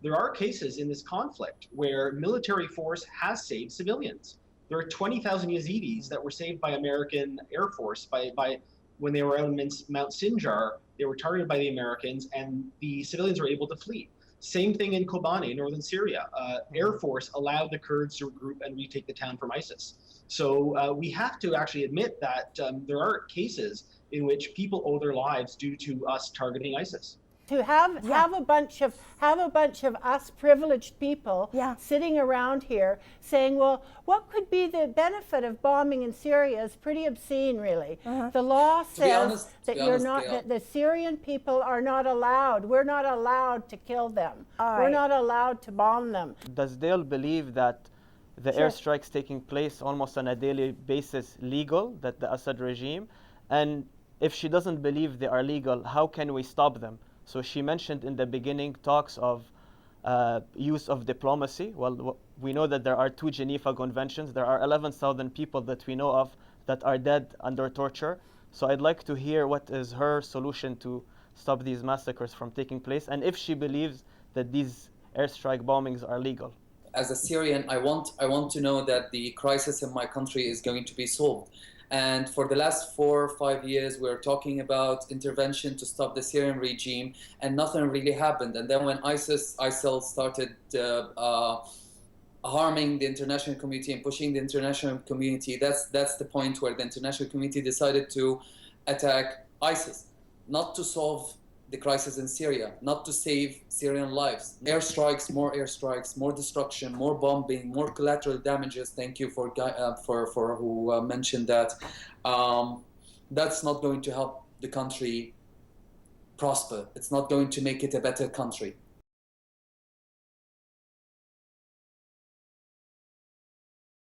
There are cases in this conflict where military force has saved civilians. There are 20,000 Yazidis that were saved by American Air Force by when they were out in Mount Sinjar. They were targeted by the Americans, and the civilians were able to flee. Same thing in Kobani, northern Syria. Air Force allowed the Kurds to regroup and retake the town from ISIS. So we have to actually admit that there are cases in which people owe their lives due to us targeting ISIS. To have a bunch of us privileged people sitting around here saying, well, what could be the benefit of bombing in Syria is pretty obscene, really. The law says that the Syrian people are not allowed. We're not allowed to kill them. We're not allowed to bomb them. Does Dale believe that the airstrikes taking place almost on a daily basis legal, that the Assad regime? And if she doesn't believe they are legal, how can we stop them? So she mentioned in the beginning talks of use of diplomacy. Well, we know that there are 2 Geneva Conventions. There are 11,000 people that we know of that are dead under torture. So I'd like to hear what is her solution to stop these massacres from taking place, and if she believes that these airstrike bombings are legal. As a Syrian, I want to know that the crisis in my country is going to be solved. And for the last 4 or 5 years, we're talking about intervention to stop the Syrian regime, and nothing really happened. And then when ISIL started harming the international community and pushing the international community, that's the point where the international community decided to attack ISIS, not to solve the crisis in Syria, not to save Syrian lives. Airstrikes, more destruction, more bombing, more collateral damages. Thank you for who mentioned that. That's not going to help the country prosper. It's not going to make it a better country.